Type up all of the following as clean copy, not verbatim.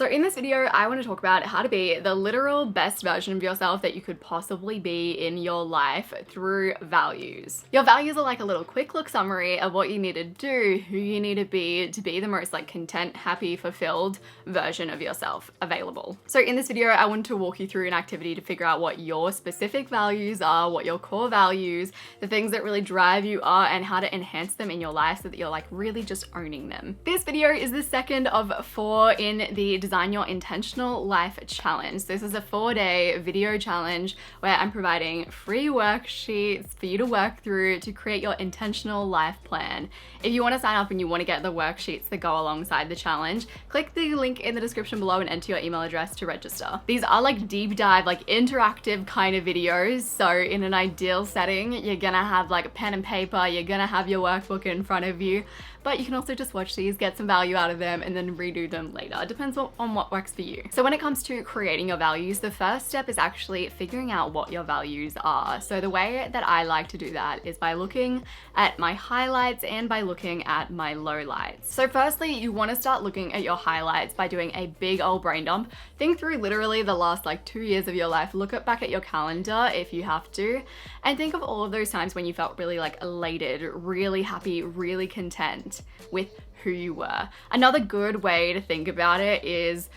So in this video, I want to talk about how to be the literal best version of yourself that you could possibly be in your life through values. Your values are like a little quick look summary of what you need to do, who you need to be the most like content, happy, fulfilled version of yourself available. So in this video, I want to walk you through an activity to figure out what your specific values are, what your core values, the things that really drive you are, and how to enhance them in your life so that you're like really just owning them. This video is the second of 4 in the Design Your Intentional Life Challenge. This is a 4-day video challenge where I'm providing free worksheets for you to work through to create your intentional life plan. If you want to sign up and you want to get the worksheets that go alongside the challenge, click the link in the description below and enter your email address to register. These are like deep dive, like interactive kind of videos. So in an ideal setting, you're gonna have like a pen and paper, you're gonna have your workbook in front of you, but you can also just watch these, get some value out of them, and then redo them later. It depends on what works for you. So when it comes to creating your values, the first step is actually figuring out what your values are. So the way that I like to do that is by looking at my highlights and by looking at my lowlights. So firstly, you want to start looking at your highlights by doing a big old brain dump. Think through literally the last like 2 years of your life. Look back at your calendar if you have to, and think of all of those times when you felt really like elated, really happy, really content with who you were. Another good way to think about it is,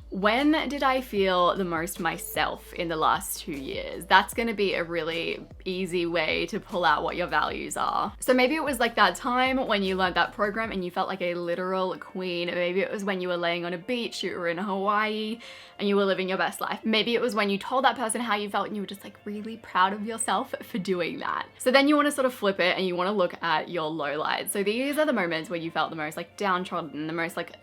when did I feel the most myself in the last 2 years? That's going to be a really easy way to pull out what your values are. So maybe it was like that time when you learned that program and you felt like a literal queen. Maybe it was when you were laying on a beach, you were in Hawaii and you were living your best life. Maybe it was when you told that person how you felt and you were just like really proud of yourself for doing that. So then you want to sort of flip it and you want to look at your lowlights. So these are the moments where you felt the most like downtrodden, the most like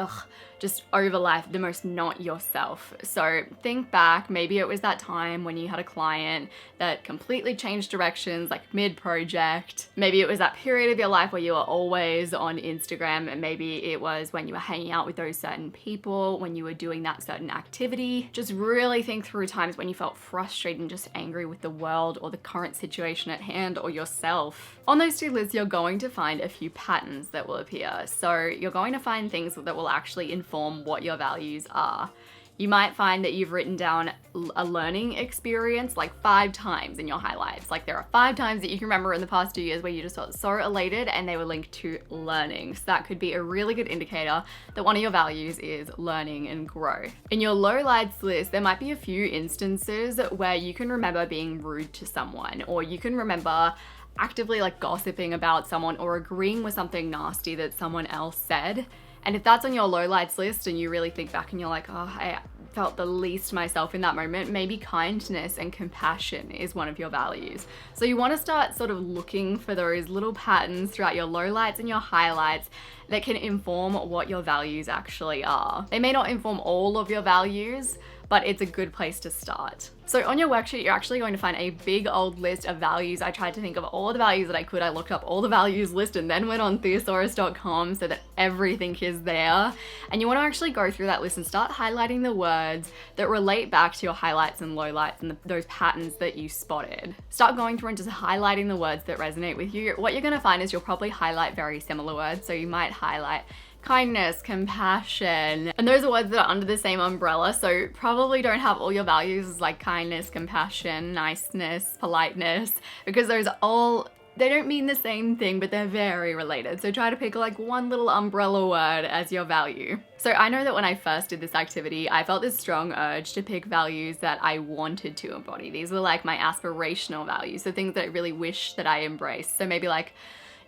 just over life, the most not yourself. So think back, maybe it was that time when you had a client that completely changed directions like mid-project. Maybe it was that period of your life where you were always on Instagram, and maybe it was when you were hanging out with those certain people, when you were doing that certain activity. Just really think through times when you felt frustrated and just angry with the world or the current situation at hand or yourself. On those 2 lists, you're going to find a few patterns that will appear. So you're going to find things that will actually inform what your values are. You might find that you've written down a learning experience like 5 times in your highlights. Like there are 5 times that you can remember in the past 2 years where you just felt so elated and they were linked to learning. So that could be a really good indicator that one of your values is learning and grow. In your lowlights list, there might be a few instances where you can remember being rude to someone, or you can remember actively like gossiping about someone or agreeing with something nasty that someone else said. And if that's on your lowlights list and you really think back and you're like, oh, I felt the least myself in that moment, maybe kindness and compassion is one of your values. So you want to start sort of looking for those little patterns throughout your lowlights and your highlights that can inform what your values actually are. They may not inform all of your values, but it's a good place to start. So on your worksheet, you're actually going to find a big old list of values. I tried to think of all the values that I could. I looked up all the values list and then went on thesaurus.com so that everything is there. And you want to actually go through that list and start highlighting the words that relate back to your highlights and lowlights and those patterns that you spotted. Start going through and just highlighting the words that resonate with you. What you're going to find is you'll probably highlight very similar words. So you might highlight kindness, compassion, and those are words that are under the same umbrella, so probably don't have all your values like kindness, compassion, niceness, politeness, because those all, they don't mean the same thing, but they're very related. So try to pick like one little umbrella word as your value. So I know that when I first did this activity, I felt this strong urge to pick values that I wanted to embody. These were like my aspirational values, so things that I really wish that I embraced. So maybe like,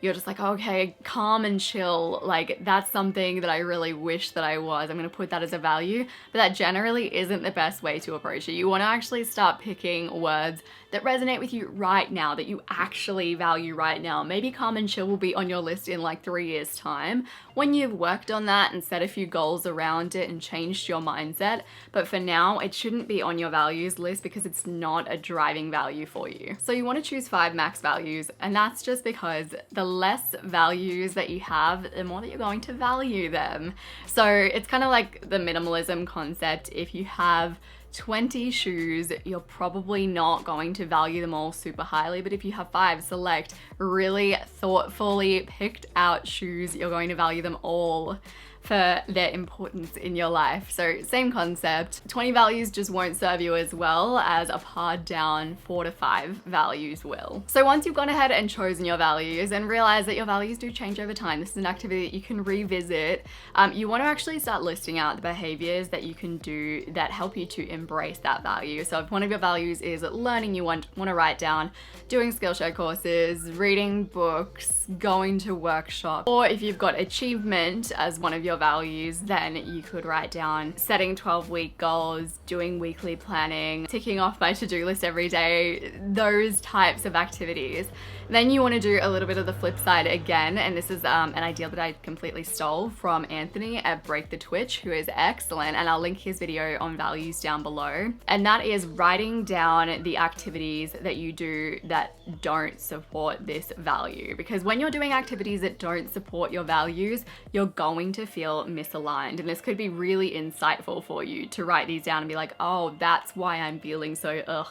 you're just like, okay, calm and chill, like that's something that I really wish that I was. I'm gonna put that as a value, but that generally isn't the best way to approach it. You wanna actually start picking words that resonate with you right now, that you actually value right now. Maybe calm and chill will be on your list in like 3 years' time when you've worked on that and set a few goals around it and changed your mindset. But for now, it shouldn't be on your values list because it's not a driving value for you. So you want to choose 5 max values, and that's just because the less values that you have, the more that you're going to value them. So it's kind of like the minimalism concept. If you have 20 shoes, you're probably not going to value them all super highly, but if you have 5, select really thoughtfully picked out shoes, you're going to value them all for their importance in your life. So same concept, 20 values just won't serve you as well as a pared down 4 to 5 values will. So once you've gone ahead and chosen your values and realize that your values do change over time, this is an activity that you can revisit, you want to actually start listing out the behaviors that you can do that help you to embrace that value. So if one of your values is learning, you want to write down doing Skillshare courses, reading books, going to workshops, or if you've got achievement as one of your values, then you could write down setting 12-week goals, doing weekly planning, ticking off my to-do list every day, those types of activities. Then you want to do a little bit of the flip side again, and this is an idea that I completely stole from Anthony at Break the Twitch, who is excellent, and I'll link his video on values down below. And that is writing down the activities that you do that don't support this value, because when you're doing activities that don't support your values, you're going to feel misaligned, and this could be really insightful for you to write these down and be like, oh, that's why I'm feeling so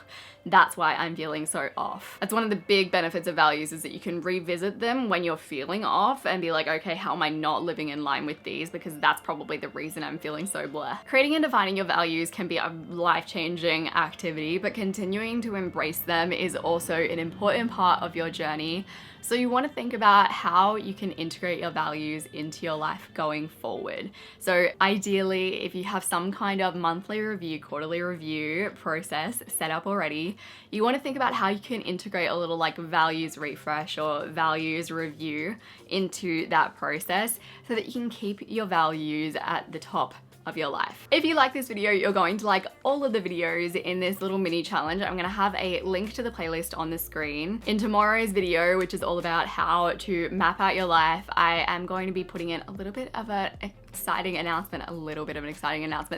that's why I'm feeling so off. That's one of the big benefits of values, is that you can revisit them when you're feeling off and be like, okay, how am I not living in line with these? Because that's probably the reason I'm feeling so blah. Creating and defining your values can be a life-changing activity, but continuing to embrace them is also an important part of your journey. So you want to think about how you can integrate your values into your life going forward. So ideally, if you have some kind of monthly review, quarterly review process set up already, you want to think about how you can integrate a little like values refresh or values review into that process so that you can keep your values at the top of your life. If you like this video, you're going to like all of the videos in this little mini challenge. I'm gonna have a link to the playlist on the screen. In tomorrow's video, which is all about how to map out your life, I am going to be putting in a little bit of an exciting announcement.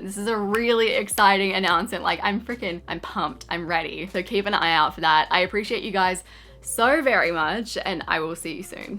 This is a really exciting announcement. Like I'm pumped, I'm ready. So keep an eye out for that. I appreciate you guys so very much, and I will see you soon.